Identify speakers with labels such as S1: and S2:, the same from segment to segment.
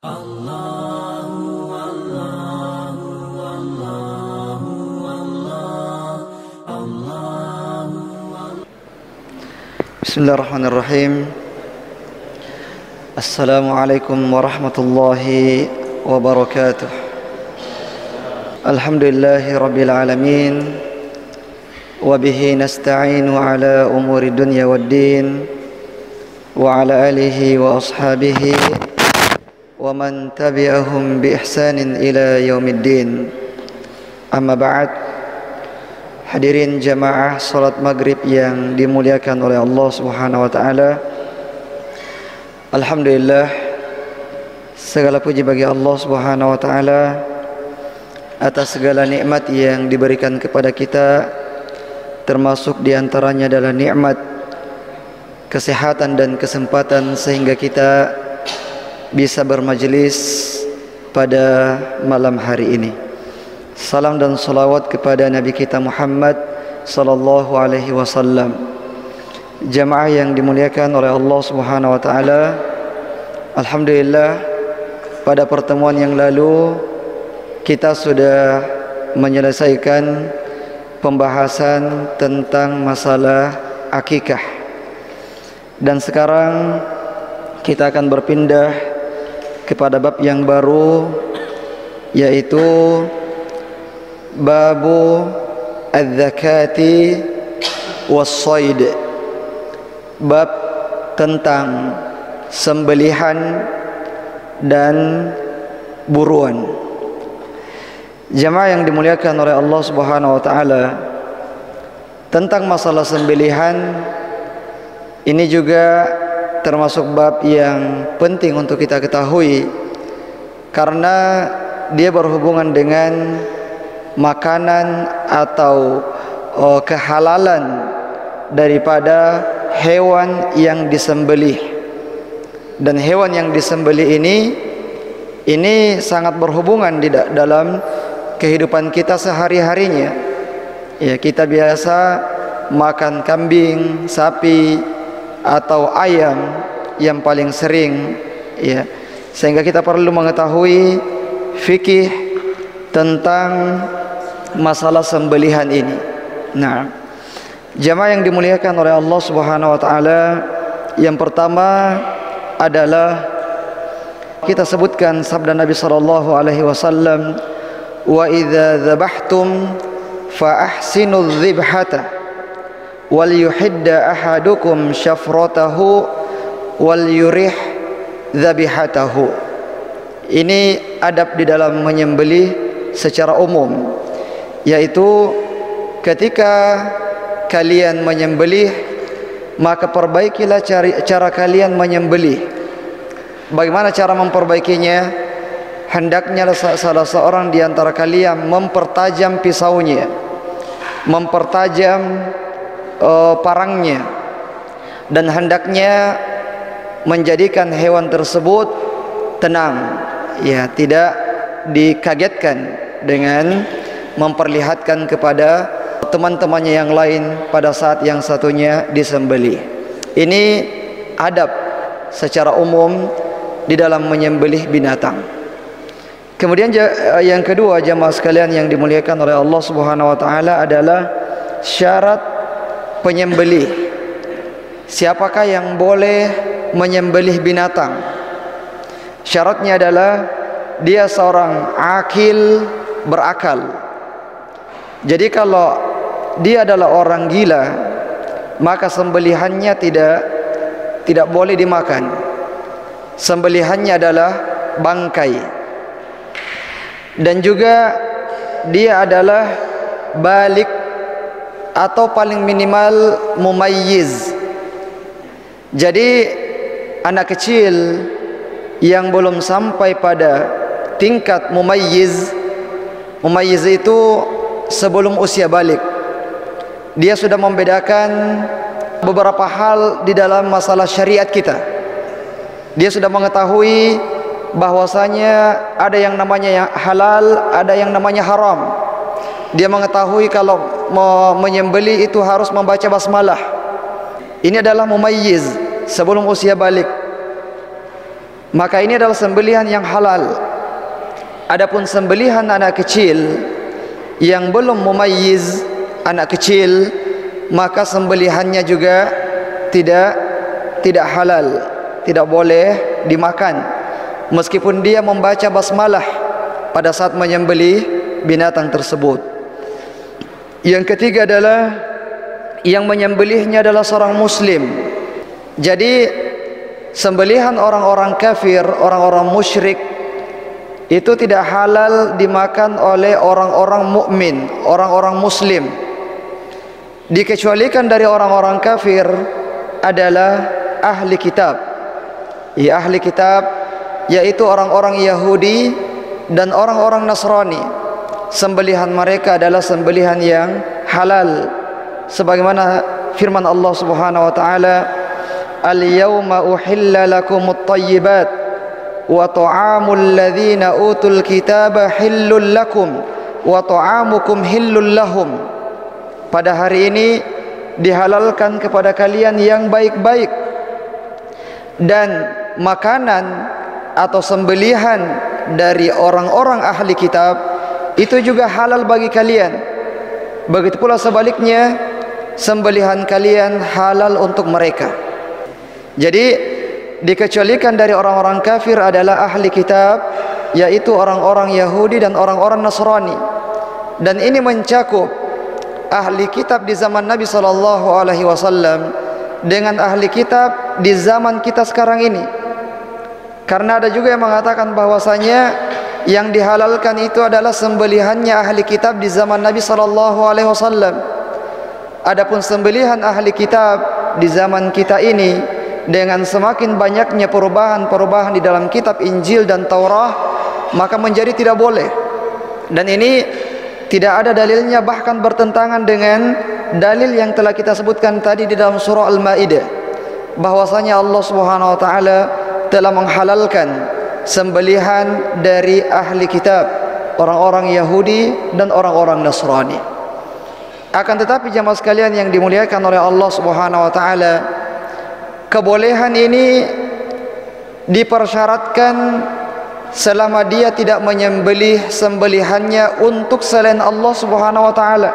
S1: Bismillahirrahmanirrahim. Assalamualaikum warahmatullahi wabarakatuh. Alhamdulillahi rabbil alamin. Wabihi nasta'inu ala umuri dunya waddin. Wa ala alihi wa ashabihi wa man tabi'ahum bi ihsanin ila yaumiddin. Amma ba'd. Hadirin jamaah salat maghrib yang dimuliakan oleh Allah Subhanahu wa taala. Alhamdulillah, segala puji bagi Allah Subhanahu wa taala atas segala nikmat yang diberikan kepada kita, termasuk diantaranya adalah nikmat kesehatan dan kesempatan sehingga kita bisa bermajelis pada malam hari ini. Salam dan salawat kepada Nabi kita Muhammad sallallahu alaihi wasallam. Jamaah yang dimuliakan oleh Allah Subhanahu wa taala, alhamdulillah pada pertemuan yang lalu kita sudah menyelesaikan pembahasan tentang masalah akikah. Dan sekarang kita akan berpindah kepada bab yang baru, yaitu babu az-zakati was-shayd. Bab tentang sembelihan dan buruan. Jamaah yang dimuliakan oleh Allah Subhanahu wa taala, tentang masalah sembelihan ini juga termasuk bab yang penting untuk kita ketahui, karena dia berhubungan dengan makanan atau kehalalan daripada hewan yang disembelih. Dan hewan yang disembelih ini sangat berhubungan di dalam kehidupan kita sehari-harinya. Ya, kita biasa makan kambing, sapi atau ayam yang paling sering, ya. Sehingga kita perlu mengetahui fikih tentang masalah sembelihan ini. Nah, jamaah yang dimuliakan oleh Allah Subhanahu wa taala, yang pertama adalah kita sebutkan sabda Nabi sallallahu alaihi wasallam, wa idza dzabhtum fa ahsinudz dzibhata wal yuhidda ahadukum syafratahu wal yurih dzabihatahu. Ini adab di dalam menyembelih secara umum, yaitu ketika kalian menyembelih, maka perbaikilah cara kalian menyembelih. Bagaimana cara memperbaikinya? Hendaknya salah seorang di antara kalian mempertajam pisaunya, mempertajam parangnya, dan hendaknya menjadikan hewan tersebut tenang, ya, tidak dikagetkan dengan memperlihatkan kepada teman-temannya yang lain pada saat yang satunya disembelih. Ini adab secara umum di dalam menyembelih binatang. Kemudian yang kedua, jamaah sekalian yang dimuliakan oleh Allah Subhanahu wa taala, adalah syarat penyembelih. Siapakah yang boleh menyembelih binatang? Syaratnya adalah dia seorang akil, berakal. Jadi kalau dia adalah orang gila, maka sembelihannya tidak boleh dimakan. Sembelihannya adalah bangkai. Dan juga dia adalah balik atau paling minimal mumayyiz. Jadi anak kecil yang belum sampai pada tingkat mumayyiz itu sebelum usia balik, dia sudah membedakan beberapa hal di dalam masalah syariat kita. Dia sudah mengetahui bahwasanya ada yang namanya halal, ada yang namanya haram. Dia mengetahui kalau menyembelih itu harus membaca basmalah. Ini adalah mumayyiz sebelum usia balik. maka ini adalah sembelihan yang halal. Adapun sembelihan anak kecil yang belum mumayyiz, anak kecil, maka sembelihannya juga tidak halal, tidak boleh dimakan meskipun dia membaca basmalah pada saat menyembelih binatang tersebut. Yang ketiga adalah yang menyembelihnya adalah seorang muslim. Jadi sembelihan orang-orang kafir, orang-orang musyrik itu tidak halal dimakan oleh orang-orang mukmin, orang-orang muslim. Dikecualikan dari orang-orang kafir adalah ahli kitab. Ya, ahli kitab yaitu orang-orang Yahudi dan orang-orang Nasrani. Sembelihan mereka adalah sembelihan yang halal, sebagaimana firman Allah Subhanahu wa taala, "Al-yawma uhilla lakumut thayyibat wa ta'amul ladzina utul kitaba hillul lakum wa ta'amukum hillul lahum." Pada hari ini dihalalkan kepada kalian yang baik-baik, dan makanan atau sembelihan dari orang-orang ahli kitab itu juga halal bagi kalian. Begitu pula sebaliknya, sembelihan kalian halal untuk mereka. Jadi dikecualikan dari orang-orang kafir adalah ahli kitab, yaitu orang-orang Yahudi dan orang-orang Nasrani. Dan ini mencakup ahli kitab di zaman Nabi SAW dengan ahli kitab di zaman kita sekarang ini. Karena ada juga yang mengatakan bahwasanya yang dihalalkan itu adalah sembelihannya ahli kitab di zaman Nabi SAW. Adapun sembelihan ahli kitab di zaman kita ini, dengan semakin banyaknya perubahan-perubahan di dalam kitab Injil dan Taurat, maka menjadi tidak boleh. Dan ini tidak ada dalilnya, bahkan bertentangan dengan dalil yang telah kita sebutkan tadi di dalam surah Al-Maidah, bahwasanya Allah Subhanahu wa taala telah menghalalkan sembelihan dari ahli kitab, orang-orang Yahudi dan orang-orang Nasrani. Akan tetapi jemaah sekalian yang dimuliakan oleh Allah Subhanahu wa taala, kebolehan ini dipersyaratkan selama dia tidak menyembelih sembelihannya untuk selain Allah Subhanahu wa taala.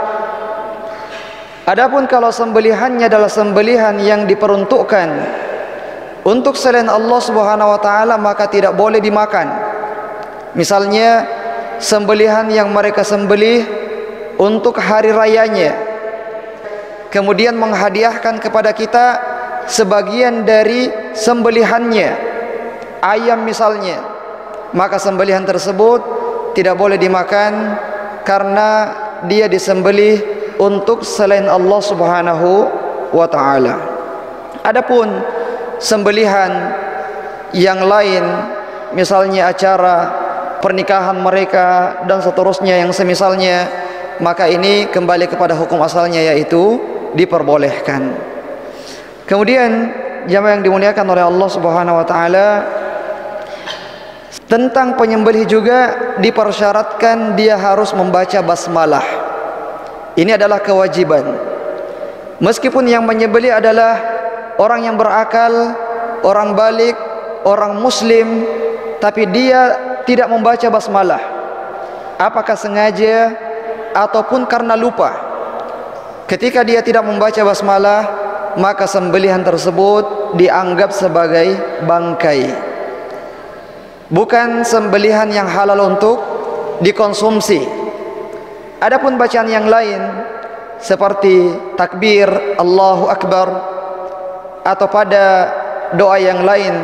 S1: Adapun kalau sembelihannya adalah sembelihan yang diperuntukkan untuk selain Allah Subhanahu wa taala, maka tidak boleh dimakan. Misalnya sembelihan yang mereka sembelih untuk hari rayanya, kemudian menghadiahkan kepada kita sebagian dari sembelihannya, ayam misalnya, maka sembelihan tersebut tidak boleh dimakan karena dia disembelih untuk selain Allah Subhanahu wa taala. Adapun sembelihan yang lain, misalnya acara pernikahan mereka dan seterusnya yang semisalnya, maka ini kembali kepada hukum asalnya, yaitu diperbolehkan. Kemudian jamaah yang dimuliakan oleh Allah Subhanahu wa taala, tentang penyembelih juga dipersyaratkan dia harus membaca basmalah. Ini adalah kewajiban. Meskipun yang menyembelih adalah orang yang berakal, orang balik, orang muslim, tapi dia tidak membaca basmalah, apakah sengaja ataupun karena lupa. Ketika dia tidak membaca basmalah, maka sembelihan tersebut dianggap sebagai bangkai, bukan sembelihan yang halal untuk dikonsumsi. Adapun bacaan yang lain seperti takbir Allahu Akbar, atau pada doa yang lain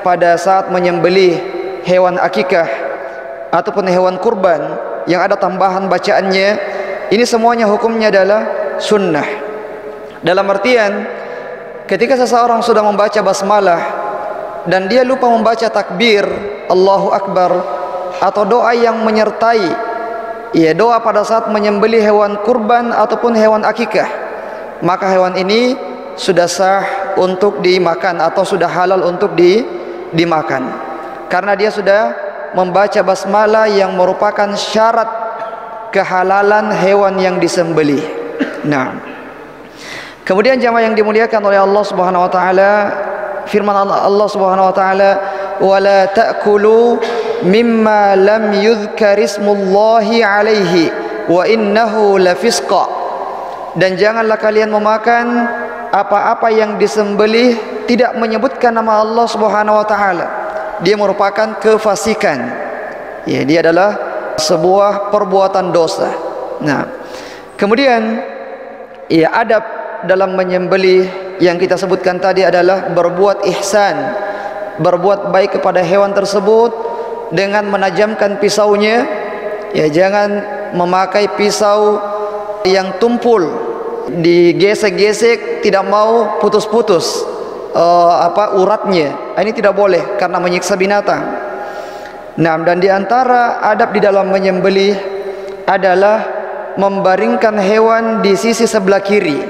S1: pada saat menyembelih hewan akikah ataupun hewan kurban yang ada tambahan bacaannya, ini semuanya hukumnya adalah sunnah. Dalam artian, ketika seseorang sudah membaca basmalah dan dia lupa membaca takbir Allahu Akbar atau doa yang menyertai, ya, doa pada saat menyembelih hewan kurban ataupun hewan akikah, maka hewan ini sudah sah untuk dimakan atau sudah halal untuk dimakan, karena dia sudah membaca basmalah yang merupakan syarat kehalalan hewan yang disembelih. Nah, kemudian jamaah yang dimuliakan oleh Allah Subhanahu wa taala, firman Allah Subhanahu wa taala, wala ta'kulu mimma lam yudhkar ismullahi alaihi wa innahu lafisqa. Dan janganlah kalian memakan apa-apa yang disembelih tidak menyebutkan nama Allah Subhanahu wa taala. Dia merupakan kefasikan. Ya, dia adalah sebuah perbuatan dosa. Nah, kemudian ya, adab dalam menyembelih yang kita sebutkan tadi adalah berbuat ihsan, berbuat baik kepada hewan tersebut dengan menajamkan pisaunya. Ya, jangan memakai pisau yang tumpul, digesek-gesek, tidak mau putus-putus uratnya. Ini tidak boleh karena menyiksa binatang. Nah, dan diantara adab di dalam menyembelih adalah membaringkan hewan di sisi sebelah kiri.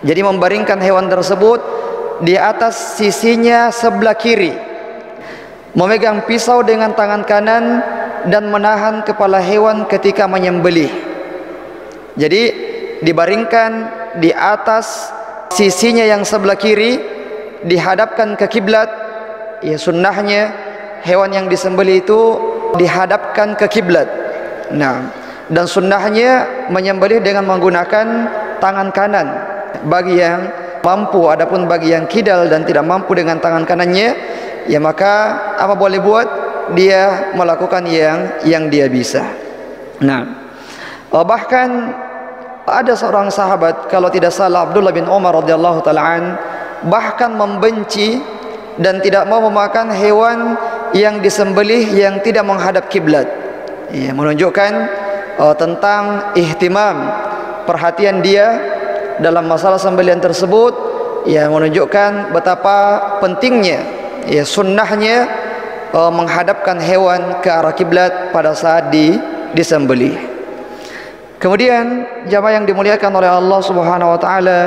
S1: Jadi membaringkan hewan tersebut di atas sisinya sebelah kiri, memegang pisau dengan tangan kanan dan menahan kepala hewan ketika menyembelih. Jadi dibaringkan di atas sisinya yang sebelah kiri, dihadapkan ke kiblat. Ya, sunnahnya hewan yang disembelih itu dihadapkan ke kiblat. Nah, dan sunnahnya menyembelih dengan menggunakan tangan kanan bagi yang mampu. Adapun bagi yang kidal dan tidak mampu dengan tangan kanannya, ya maka apa boleh buat? Dia melakukan yang dia bisa. Nah, bahkan ada seorang sahabat, kalau tidak salah Abdullah bin Umar radhiyallahu taala bahkan membenci dan tidak mau memakan hewan yang disembelih yang tidak menghadap kiblat. Ya, menunjukkan tentang ihtimam, perhatian dia dalam masalah sembelihan tersebut. Ya, menunjukkan betapa pentingnya, ya, sunnahnya menghadapkan hewan ke arah kiblat pada saat disembelih. Kemudian jamaah yang dimuliakan oleh Allah Subhanahu wa taala,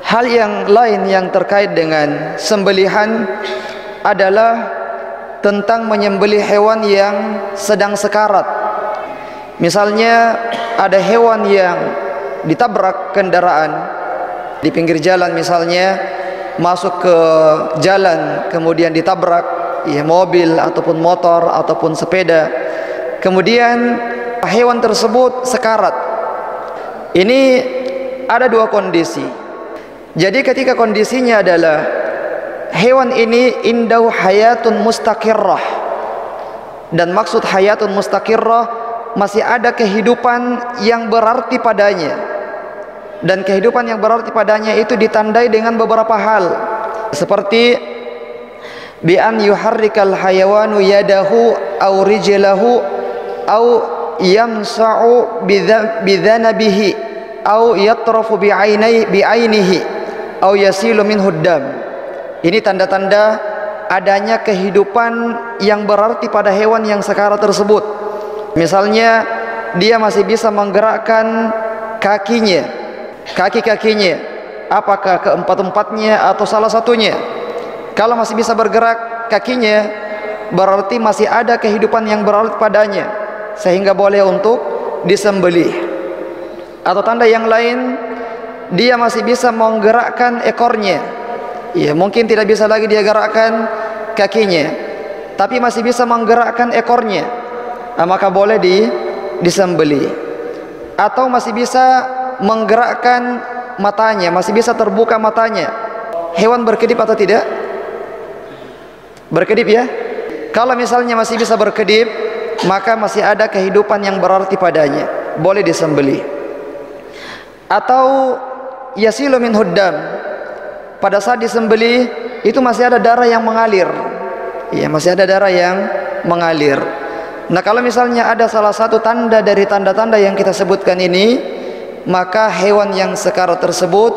S1: hal yang lain yang terkait dengan sembelihan adalah tentang menyembelih hewan yang sedang sekarat. Misalnya ada hewan yang ditabrak kendaraan di pinggir jalan, misalnya masuk ke jalan kemudian ditabrak, ya, mobil ataupun motor ataupun sepeda. Kemudian hewan tersebut sekarat. Ini ada dua kondisi. Jadi ketika kondisinya adalah hewan ini indahu hayatun mustaqirrah, dan maksud hayatun mustaqirrah masih ada kehidupan yang berarti padanya, dan kehidupan yang berarti padanya itu ditandai dengan beberapa hal, seperti bi an yuharrikal hayawanu yadahu aw rijlahu aw yamsa'u bidhanabihi aw yatrafu bi'ainihi aw yasilu minhu dam. Ini tanda-tanda adanya kehidupan yang berarti pada hewan yang sekarat tersebut. Misalnya dia masih bisa menggerakkan kakinya, kaki-kakinya, apakah keempat-empatnya atau salah satunya. Kalau masih bisa bergerak kakinya, berarti masih ada kehidupan yang berarti padanya, sehingga boleh untuk disembelih. Atau tanda yang lain, dia masih bisa menggerakkan ekornya. Ya, mungkin tidak bisa lagi dia gerakkan kakinya, tapi masih bisa menggerakkan ekornya, maka boleh disembelih. Atau masih bisa menggerakkan matanya, masih bisa terbuka matanya. Hewan berkedip atau tidak? Berkedip, ya. Kalau misalnya masih bisa berkedip, maka masih ada kehidupan yang berarti padanya, boleh disembelih. Atau yasilu min huddam, pada saat disembelih itu masih ada darah yang mengalir. Ya, masih ada darah yang mengalir. Nah, kalau misalnya ada salah satu tanda dari tanda-tanda yang kita sebutkan ini, maka hewan yang sekarat tersebut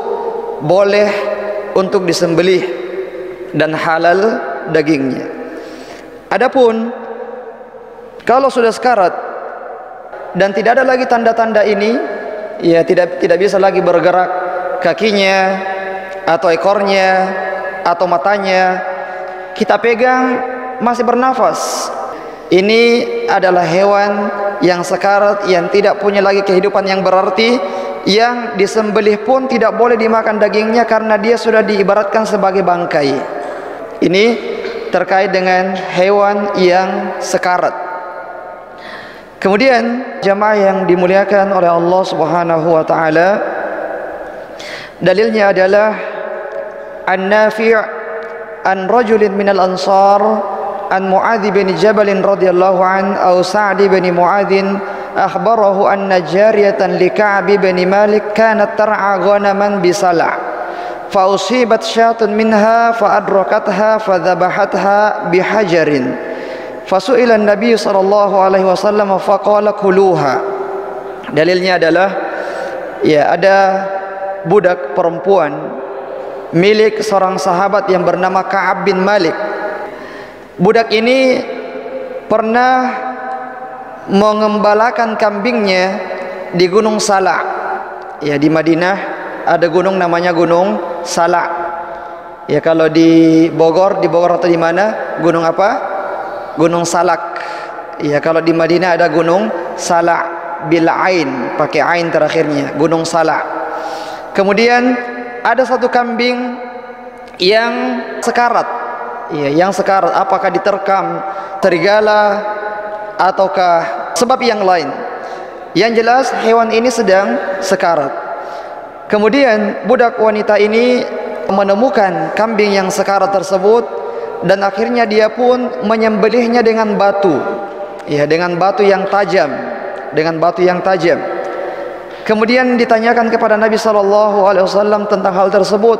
S1: boleh untuk disembelih dan halal dagingnya. Adapun kalau sudah sekarat dan tidak ada lagi tanda-tanda ini, ya, tidak bisa lagi bergerak kakinya atau ekornya atau matanya, kita pegang masih bernafas, ini adalah hewan yang sekarat, yang tidak punya lagi kehidupan yang berarti, yang disembelih pun tidak boleh dimakan dagingnya karena dia sudah diibaratkan sebagai bangkai. Ini terkait dengan hewan yang sekarat. Kemudian jamaah yang dimuliakan oleh Allah Subhanahu wa taala, dalilnya adalah An-Nafi' an rajulin minal ansar an Mu'adz bin Jabal radhiyallahu an aw Sa'd bin Mu'adz akhbarahu anna jariyatan li Ka'b bin Malik kanat tar'a ghanaman bi Sala' fa usibat syatun minha fa adrakatha fa dhabahatha bi hajarin fasu'ila an-nabiy sallallahu alaihi wasallam faqala kuluha. Dalilnya adalah ya, ada budak perempuan milik seorang sahabat yang bernama Ka'ab bin Malik. Budak ini pernah mengembalakan kambingnya di Gunung Sala'. Ya, di Madinah ada gunung namanya Gunung Sala'. Ya, kalau di Bogor atau di mana? Gunung apa? Gunung Salak. Ya, kalau di Madinah ada Gunung Sala' bil ain, pakai ain terakhirnya, Gunung Sala'. Kemudian ada satu kambing yang sekarat. Ya, yang sekarat, apakah diterkam serigala ataukah sebab yang lain. Yang jelas hewan ini sedang sekarat. Kemudian budak wanita ini menemukan kambing yang sekarat tersebut dan akhirnya dia pun menyembelihnya dengan batu. Ya, dengan batu yang tajam, Kemudian ditanyakan kepada Nabi SAW tentang hal tersebut,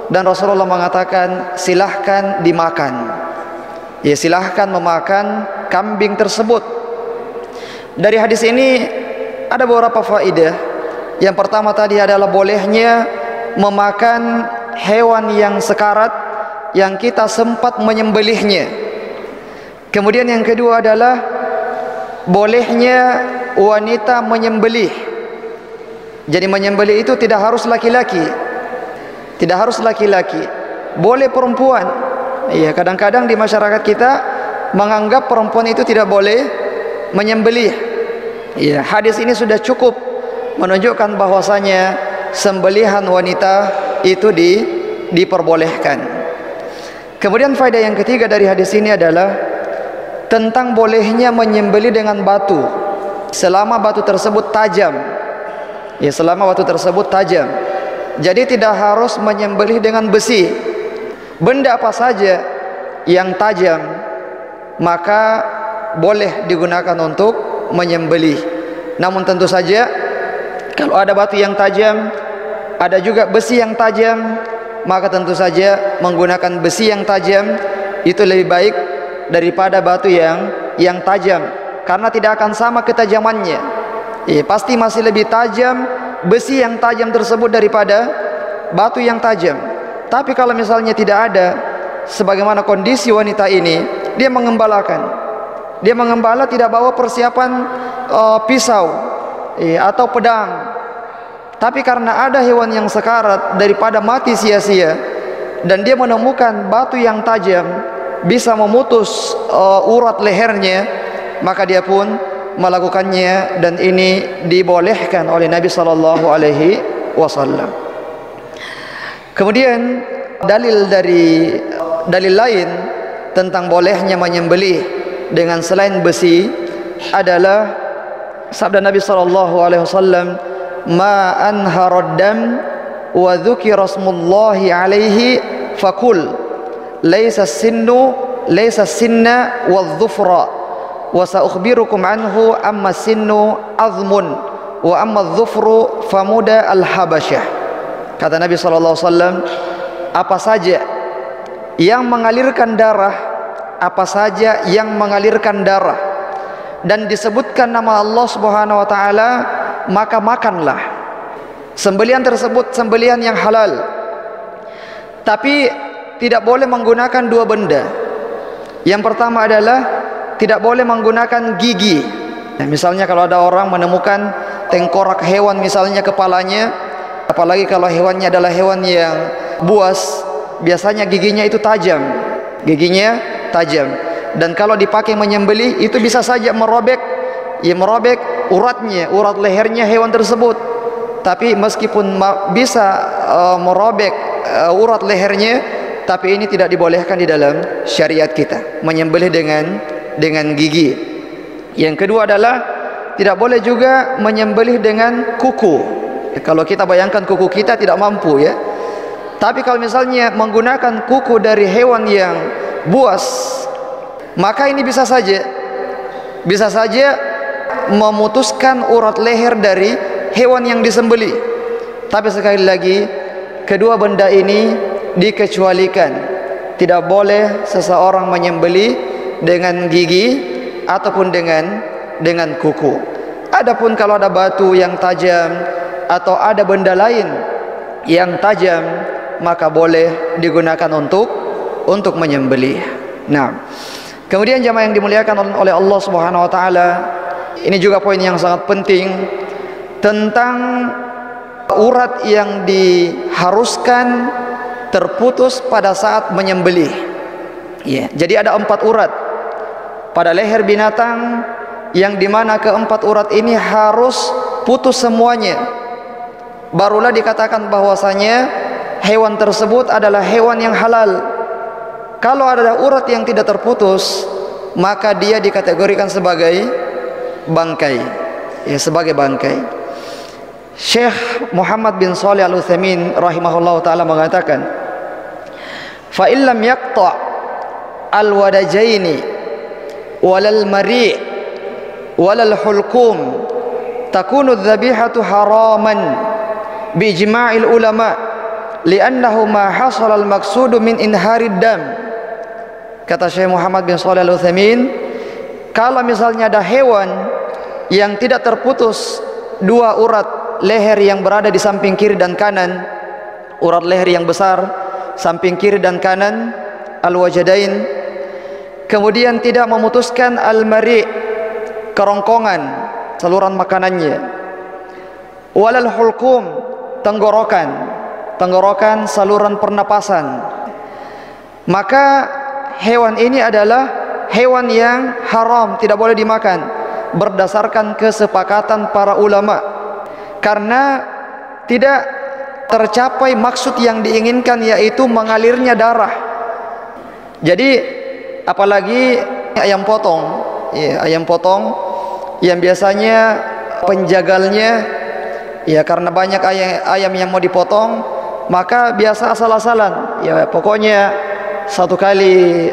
S1: dan Rasulullah mengatakan silahkan dimakan. Ya, silahkan memakan kambing tersebut. Dari hadis ini ada beberapa faedah. Yang pertama tadi adalah bolehnya memakan hewan yang sekarat yang kita sempat menyembelihnya. Kemudian yang kedua adalah bolehnya wanita menyembelih. Jadi menyembelih itu tidak harus laki-laki, boleh perempuan. Iya, kadang-kadang di masyarakat kita menganggap perempuan itu tidak boleh menyembelih. Iya, hadis ini sudah cukup menunjukkan bahwasanya sembelihan wanita itu diperbolehkan. Kemudian faedah yang ketiga dari hadis ini adalah tentang bolehnya menyembelih dengan batu selama batu tersebut tajam. Ya, selama batu tersebut tajam. Jadi tidak harus menyembelih dengan besi. Benda apa saja yang tajam maka boleh digunakan untuk menyembelih. Namun tentu saja kalau ada batu yang tajam, ada juga besi yang tajam, maka tentu saja menggunakan besi yang tajam itu lebih baik daripada batu yang tajam, karena tidak akan sama ketajamannya. Pasti masih lebih tajam besi yang tajam tersebut daripada batu yang tajam. Tapi kalau misalnya tidak ada, sebagaimana kondisi wanita ini, dia mengembala tidak bawa persiapan pisau atau pedang. Tapi karena ada hewan yang sekarat, daripada mati sia-sia, dan dia menemukan batu yang tajam bisa memutus urat lehernya, maka dia pun melakukannya, dan ini dibolehkan oleh Nabi sallallahu alaihi wasallam. Kemudian dalil lain tentang bolehnya menyembelih dengan selain besi adalah sabda Nabi sallallahu alaihi wasallam, ma anharad dam wa dzukira smullahi alaihi fakul laisa sinna wadh-dhufra wa sa'ukhbirukum anhu amma sinnu azmun wa amma adh-dhufru famuda al-habasyah. Kata Nabi sallallahu alaihi wasallam, apa saja yang mengalirkan darah dan disebutkan nama Allah Subhanahu wa taala, maka makanlah. Sembelihan tersebut sembelihan yang halal. Tapi tidak boleh menggunakan dua benda. Yang pertama adalah tidak boleh menggunakan gigi. Nah, misalnya kalau ada orang menemukan tengkorak hewan, misalnya kepalanya, apalagi kalau hewannya adalah hewan yang buas, biasanya giginya itu tajam. Dan kalau dipakai menyembelih itu bisa saja merobek urat lehernya hewan tersebut. Tapi meskipun bisa merobek urat lehernya, tapi ini tidak dibolehkan di dalam syariat kita, menyembelih dengan gigi. Yang kedua adalah tidak boleh juga menyembelih dengan kuku. Kalau kita bayangkan kuku kita tidak mampu ya. Tapi kalau misalnya menggunakan kuku dari hewan yang buas, maka ini bisa saja memutuskan urat leher dari hewan yang disembelih. Tapi sekali lagi, kedua benda ini dikecualikan. Tidak boleh seseorang menyembelih dengan gigi ataupun dengan kuku. Adapun kalau ada batu yang tajam atau ada benda lain yang tajam, maka boleh digunakan untuk menyembelih. Nah, kemudian jamaah yang dimuliakan oleh Allah Subhanahu wa taala, ini juga poin yang sangat penting tentang urat yang diharuskan terputus pada saat menyembelih. Ya, jadi ada 4 urat pada leher binatang, yang dimana keempat urat ini harus putus semuanya. Barulah dikatakan bahwasanya hewan tersebut adalah hewan yang halal. Kalau ada urat yang tidak terputus, maka dia dikategorikan sebagai bangkai, ya, sebagai bangkai. Syekh Muhammad bin Shalih Al-Utsaimin rahimahullah taala mengatakan, fa illam yaqta al-wadajaini walal mari' walal hulkum takunu dzabihatu haraman bi ijma'il ulama li'annahu ma hasala al-maqsudu min inharid dam. Kata Syekh Muhammad bin Shalih Al-Utsaimin, kalau misalnya ada hewan yang tidak terputus 2 urat leher yang berada di samping kiri dan kanan, urat leher yang besar samping kiri dan kanan, al-wajadain, kemudian tidak memutuskan al-mari', kerongkongan, saluran makanannya, walal hulkum, tenggorokan, saluran pernapasan, maka hewan ini adalah hewan yang haram, tidak boleh dimakan berdasarkan kesepakatan para ulama, karena tidak tercapai maksud yang diinginkan, yaitu mengalirnya darah. Jadi apalagi ayam potong, ya, ayam potong yang biasanya penjagalnya, ya, karena banyak ayam yang mau dipotong, maka biasa asal-asalan, ya, pokoknya satu kali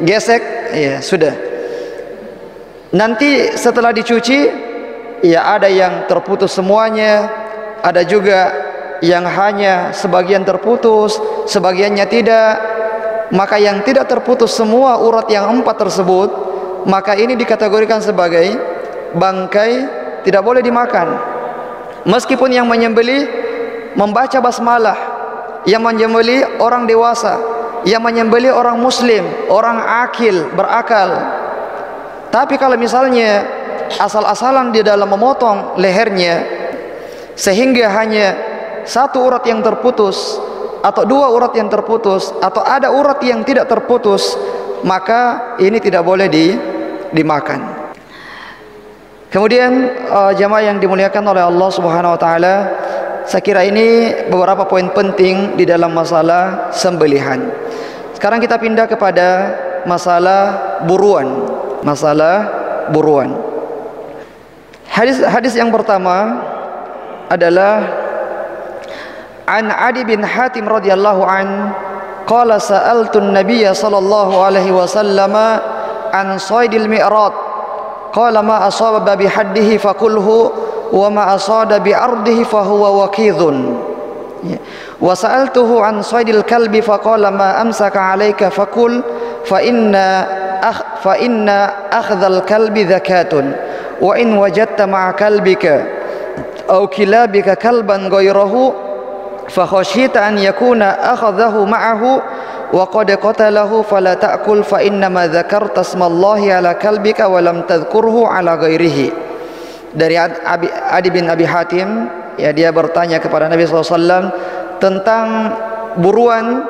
S1: gesek, ya sudah. Nanti setelah dicuci, ya ada yang terputus semuanya, ada juga yang hanya sebagian terputus, sebagiannya tidak. Maka yang tidak terputus semua urat yang 4 tersebut, maka ini dikategorikan sebagai bangkai, tidak boleh dimakan. Meskipun yang menyembelih membaca basmalah, yang menyembelih orang dewasa, yang menyembelih orang muslim, orang akil, berakal. Tapi kalau misalnya asal-asalan di dalam memotong lehernya sehingga hanya 1 urat yang terputus atau 2 urat yang terputus atau ada urat yang tidak terputus, maka ini tidak boleh dimakan. Kemudian jamaah yang dimuliakan oleh Allah Subhanahu wa taala, saya kira ini beberapa poin penting di dalam masalah sembelihan. Sekarang kita pindah kepada masalah buruan. Hadis yang pertama adalah an Adi bin Hatim radhiyallahu an qala sa'altu an-nabiy sallallahu alaihi wasallam an saydil mi'rad qala ma asaba bi haddihi faqulhu wa ma asada bi ardihi fa huwa waqidhun wa sa'altuhu an saydil kalbi faqala ma amsaka alayka faqul fa inna akhdhal kalbi zakatun wa in wajadta ma'a kalbika aw kilabika kalban ghayrahu fa khashita an yakuna akhadhahu ma'ahu wa qad qatalahu fala ta'kul fa inna ma dzakarta ismallahi ala kalbika wa lam tadhkurhu ala ghairihi. Dari Adi bin Abi Hatim, ya, dia bertanya kepada Nabi SAW tentang buruan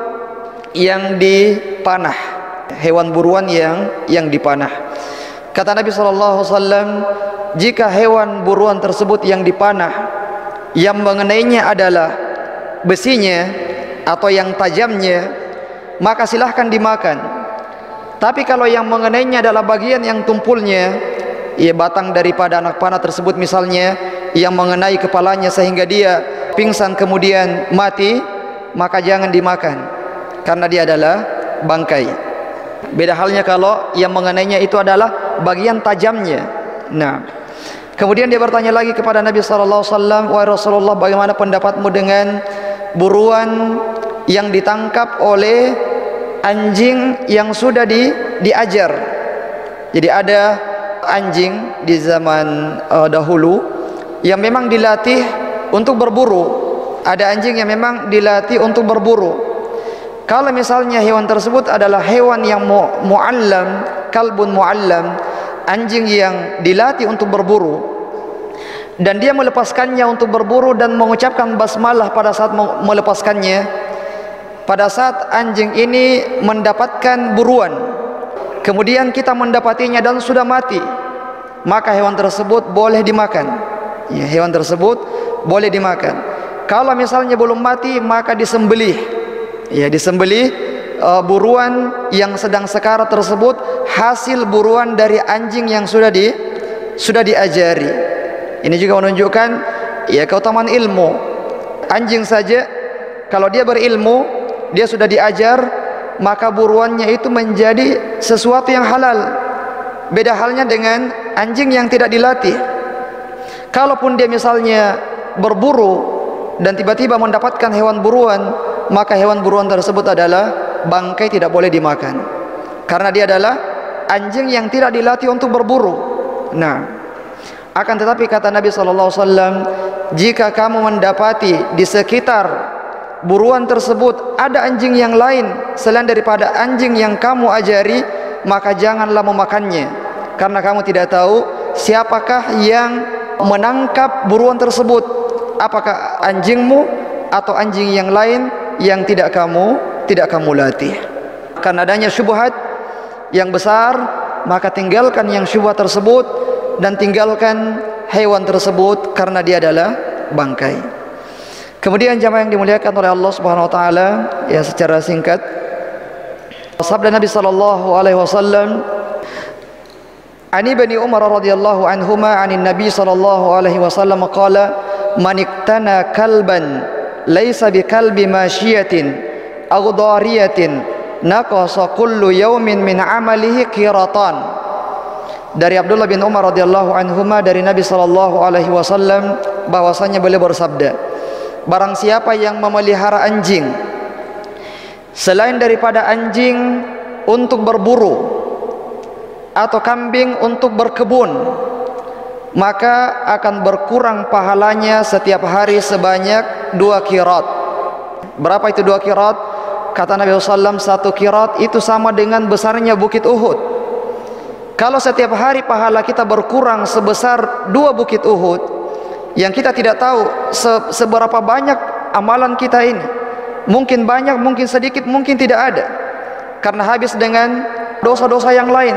S1: yang dipanah, hewan buruan yang dipanah. Kata Nabi SAW, jika hewan buruan tersebut yang dipanah, yang mengenainya adalah besinya atau yang tajamnya, maka silahkan dimakan. Tapi kalau yang mengenainya adalah bagian yang tumpulnya, ya batang daripada anak panah tersebut misalnya, yang mengenai kepalanya sehingga dia pingsan kemudian mati, maka jangan dimakan, karena dia adalah bangkai. Beda halnya kalau yang mengenainya itu adalah bagian tajamnya. Nah, kemudian dia bertanya lagi kepada Nabi SAW, wahai Rasulullah, bagaimana pendapatmu dengan buruan yang ditangkap oleh anjing yang sudah diajar? Jadi ada anjing di zaman dahulu yang memang dilatih untuk berburu. Ada anjing yang memang dilatih untuk berburu. Kalau misalnya hewan tersebut adalah hewan yang mu'allam, kalbun mu'allam, anjing yang dilatih untuk berburu, dan dia melepaskannya untuk berburu dan mengucapkan basmalah pada saat melepaskannya, pada saat anjing ini mendapatkan buruan, kemudian kita mendapatinya dan sudah mati, maka hewan tersebut boleh dimakan. Ya, hewan tersebut boleh dimakan. Kalau misalnya belum mati, maka disembelih. Ya, disembelih buruan yang sedang sekarat tersebut, hasil buruan dari anjing yang sudah diajari. Ini juga menunjukkan ya keutamaan ilmu. Anjing saja kalau dia berilmu, dia sudah diajar, maka buruannya itu menjadi sesuatu yang halal. Beda halnya dengan anjing yang tidak dilatih. Kalaupun dia misalnya berburu dan tiba-tiba mendapatkan hewan buruan, maka hewan buruan tersebut adalah bangkai, tidak boleh dimakan, karena dia adalah anjing yang tidak dilatih untuk berburu. Nah, akan tetapi kata Nabi SAW, jika kamu mendapati di sekitar buruan tersebut ada anjing yang lain selain daripada anjing yang kamu ajari, maka janganlah memakannya, karena kamu tidak tahu siapakah yang menangkap buruan tersebut, apakah anjingmu atau anjing yang lain yang tidak kamu latih. Karena adanya syubhat yang besar, maka tinggalkan yang syubhat tersebut dan tinggalkan hewan tersebut karena dia adalah bangkai. Kemudian jamaah yang dimuliakan oleh Allah Subhanahu wa taala, ya secara singkat sabda Nabi sallallahu alaihi wasallam, Ani Bani Umar radhiyallahu anhuma anin Nabi sallallahu alaihi wasallam qala, man iktana kalban laisa bikalbi masyiatin aw dariyatin naqasa kullu yawmin min amalihi qiratan. Dari Abdullah bin Umar radhiyallahu anhuma dari Nabi sallallahu alaihi wasallam bahwasanya beliau bersabda, barang siapa yang memelihara anjing selain daripada anjing untuk berburu atau kambing untuk berkebun, maka akan berkurang pahalanya setiap hari sebanyak 2 qirat. Berapa itu 2 qirat? Kata Nabi SAW, 1 qirat itu sama dengan besarnya bukit Uhud. Kalau setiap hari pahala kita berkurang sebesar 2 bukit Uhud, yang kita tidak tahu seberapa banyak amalan kita ini, mungkin banyak, mungkin sedikit, mungkin tidak ada, karena habis dengan dosa-dosa yang lain.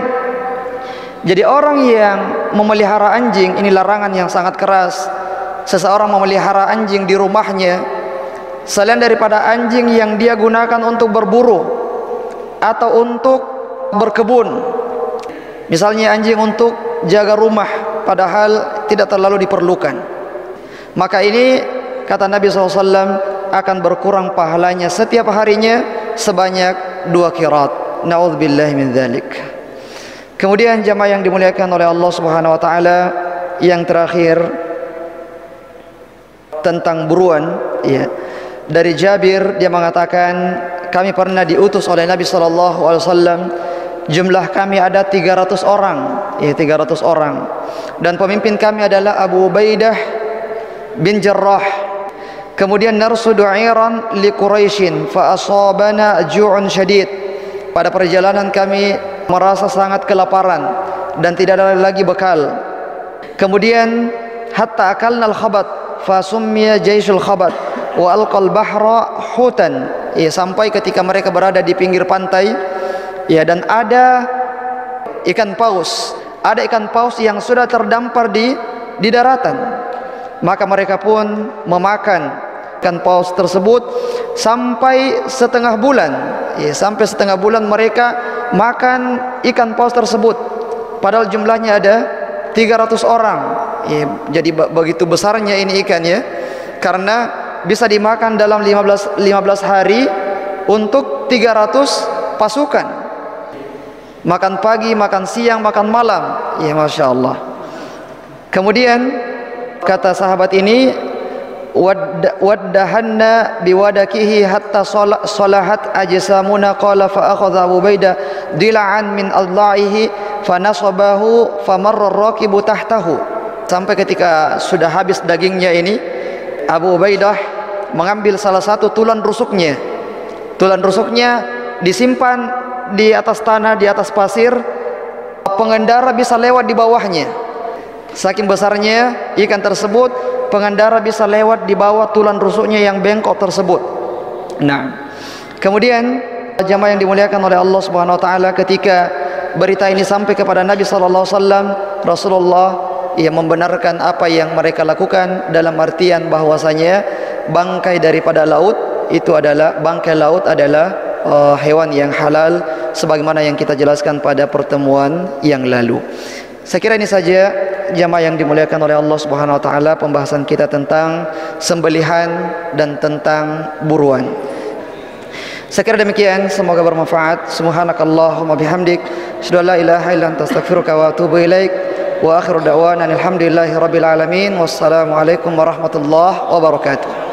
S1: Jadi orang yang memelihara anjing, ini larangan yang sangat keras. Seseorang memelihara anjing di rumahnya selain daripada anjing yang dia gunakan untuk berburu atau untuk berkebun, misalnya anjing untuk jaga rumah padahal tidak terlalu diperlukan, maka ini kata Nabi SAW akan berkurang pahalanya setiap harinya sebanyak 2 qirat. Na'udzubillahi min dzalik. Kemudian jamaah yang dimuliakan oleh Allah Subhanahu wa taala, yang terakhir tentang buruan, ya. Dari Jabir dia mengatakan, kami pernah diutus oleh Nabi sallallahu alaihi wasallam, jumlah kami ada 300 orang, ya 300 orang. Dan pemimpin kami adalah Abu Ubaidah bin Jarrah. Kemudian narsudu 'iran li Quraisyin fa asabana ju'un syadid. Pada perjalanan kami merasa sangat kelaparan dan tidak ada lagi bekal. Kemudian hatta akalna al-khabat fa summiya jaisul khabat wa alqal bahra hutan. Ya, sampai ketika mereka berada di pinggir pantai, ya, dan ada ikan paus. Ada ikan paus yang sudah terdampar di daratan. Maka mereka pun memakan ikan paus tersebut sampai setengah bulan. Ya, sampai setengah bulan mereka makan ikan paus tersebut. Padahal jumlahnya ada 300 orang. Ya, jadi begitu besarnya ini ikan ya. Karena bisa dimakan dalam 15 hari untuk 300 pasukan. Makan pagi, makan siang, makan malam. Ya, Masya Allah. Kemudian kata sahabat ini, waddahanna biwadakihi hatta salahat ajsamuna, qala fa akhadha Abu Ubaidah dila'an min adla'ihi fanasabahu famarra ar-rakibu tahtahu. Sampai ketika sudah habis dagingnya ini, Abu Ubaidah mengambil salah satu tulang rusuknya. Tulang rusuknya disimpan di atas tanah, di atas pasir. Pengendara bisa lewat di bawahnya. Saking besarnya ikan tersebut, pengendara bisa lewat di bawah tulang rusuknya yang bengkok tersebut. Nah, kemudian jamaah yang dimuliakan oleh Allah Subhanahu wa taala, ketika berita ini sampai kepada Nabi sallallahu alaihi wasallam, Rasulullah ia membenarkan apa yang mereka lakukan, dalam artian bahwasanya bangkai daripada laut itu adalah hewan yang halal, sebagaimana yang kita jelaskan pada pertemuan yang lalu. Saya kira ini saja jamaah yang dimuliakan oleh Allah Subhanahu wa taala, pembahasan kita tentang sembelihan dan tentang buruan. Saya kira demikian, semoga bermanfaat. Subhanakallahumma bihamdik, asyhadu an la ilaha illa anta, astaghfiruka wa atubu ilaik. Wa akhiru da'wana alhamdulillahi rabbil alamin. Wassalamu alaikum warahmatullahi wabarakatuh.